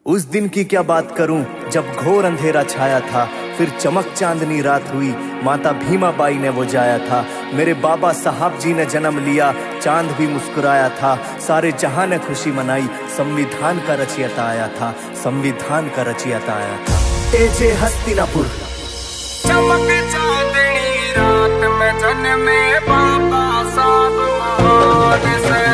उस दिन की क्या बात करूं जब घोर अंधेरा छाया था, फिर चमक चांदनी रात हुई, माता भीमा बाई ने वो जाया था। मेरे बाबा साहब जी ने जन्म लिया, चांद भी मुस्कुराया था। सारे जहां ने खुशी मनाई, संविधान का रचयिता आया था, संविधान का रचयिता आया था। एजे हस्तिनापुर। चमक चांदनी रात में जन्मे बाबा साहब महान से,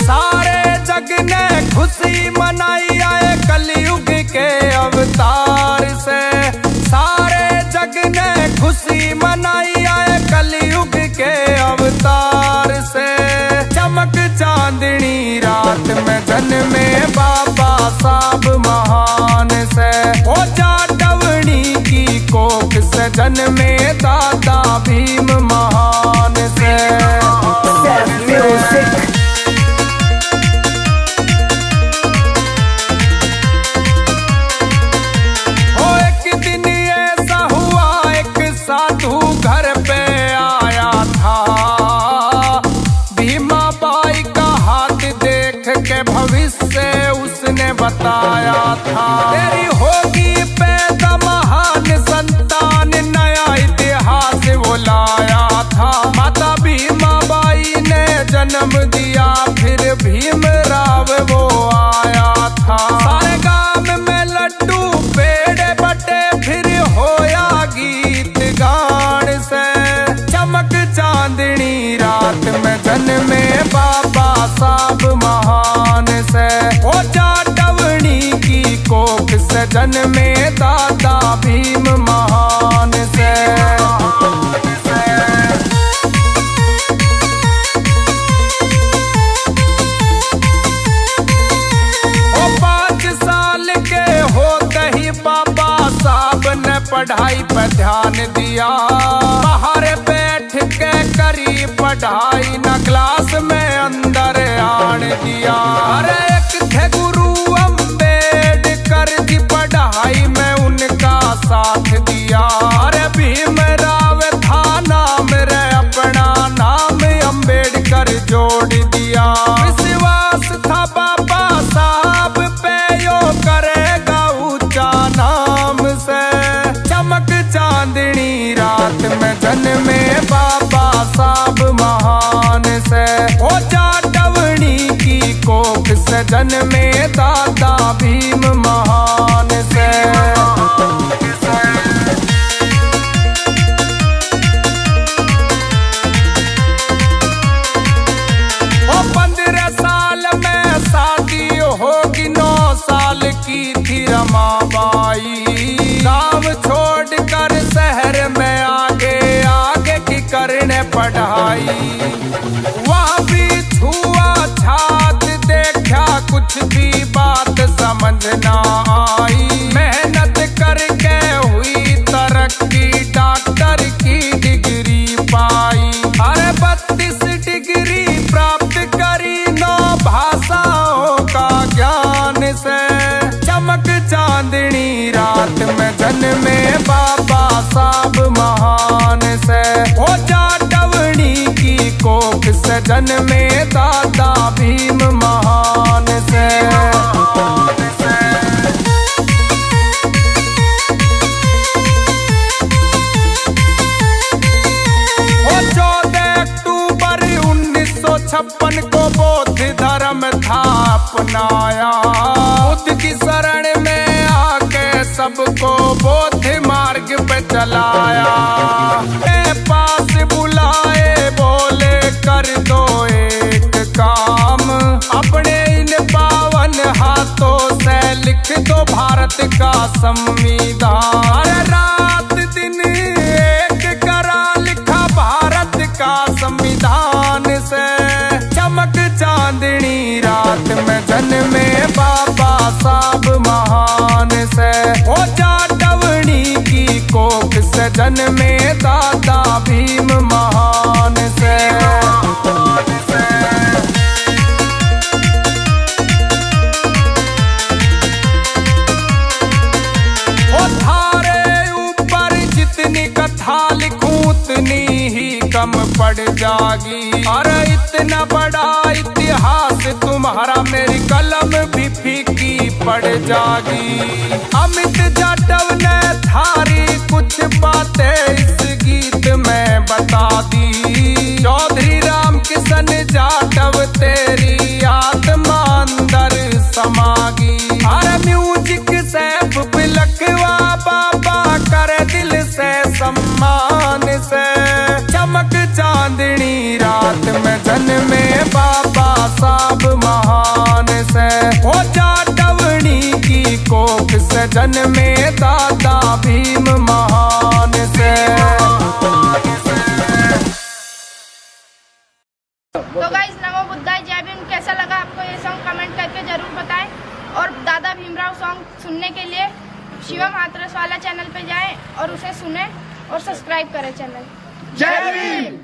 सारे जग ने खुशी मनाई आए कलयुग के अवतार से। सारे जग ने खुशी मनाई आए कलयुग के अवतार से। चमक चांदनी रात में जन्मे बाबा साहब महान से, ओ जाटवनी की कोख से जन्मे दादा भीम महान से। ओ एक दिन ऐसा हुआ, एक साधु घर पे आया था। भीमा बाई का हाथ देख के भविष्य उसने बताया था। तेरी होगी पैदा महान संतान, नया इतिहास वो लाया था। माता भीमा बाई ने जन्म दिया, फिर भीमराव वो आया था। सारे गांव में लड्डू पेड़े बटे, फिर होया गीत गान से। चमक चांदनी रात में जन्मे बाबा साहब महान से, ओ जाटवनी की कोख से जन्मे दादा भीम महान से। ओ 5 साल के होते ही बाबा साहब ने पढ़ाई पे ध्यान दिया। बाहर बैठ के करी पढ़ाई, न क्लास में अंदर आने दिया। अरे एक थे गुरु अम्बेडकर जी, पढ़ाई में उनका साथ दिया। अरे भीमराव था नाम रे, अपना नाम अम्बेडकर जोड़ दिया। विश्वास था बाबा साहब पे, यो करेगा ऊंचा नाम से। चमक चांदनी रात में जन्मे बाबा साहब महान से, ओ जाटवनी की कोख से जन्मे दादा भीम महान से। ओ 15 साल में शादी होगी, 9 साल की थी रमाबाई। गाँव छोड़कर शहर में आगे आगे की करने पढ़ाई। वहाँ भी छुआ छात देखा, कुछ भी बात समझ ना आई। मेहनत करके हुई तरक्की, डॉक्टर की डिग्री पाई। अरे 32 डिग्री प्राप्त करी, 9 भाषाओं का ज्ञान से। चमक चांदनी रात में जन्मे बाबा साहब महान से, ओ जाटवनी की कोख से जन्मे दादा भीम महान से। ओ 14 अक्टूबर 1956 को बौद्ध धर्म था अपनाया। बुद्ध की शरण में आके सबको बौद्ध मार्ग पे चलाया। पास बुलाए बोले कर दो एक काम, अपने इन पावन हाथों से लिख दो भारत का संविधान। रात दिन एक करा लिखा भारत का संविधान से। चमक चांदनी रात में जन्मे बाबा साहब महान से, ओ जाटवनी की कोख से जन्मे दादा भीम महान से। ओ थारे ऊपर जितनी कथा लिखूं उतनी ही कम पड़ जागी। अरे इतना बड़ा इतिहास तुम्हारा, मेरी कलम भी फीकी पड़ पड़ जागी। अमित जाटव ने थारी कुछ बातें इस गीत में बता दी। चौधरी राम किशन जाटव तेरी आत्मा अंदर समागी। हर म्यूजिक से बिलखवा बाबा करे दिल से सम्मान से। चमक चांदनी रात में जन्मे बाबा साहब महान से। हो जाटवनी की कोख से जन्मे दादा भीम महान से। तो गाइस नमो बुद्धाय जय भीम। कैसा लगा आपको ये सॉन्ग कमेंट करके जरूर बताएं। और दादा भीमराव सॉन्ग सुनने के लिए शिवम हाथरस वाला चैनल पे जाएं और उसे सुने और सब्सक्राइब करें चैनल। जय भीम।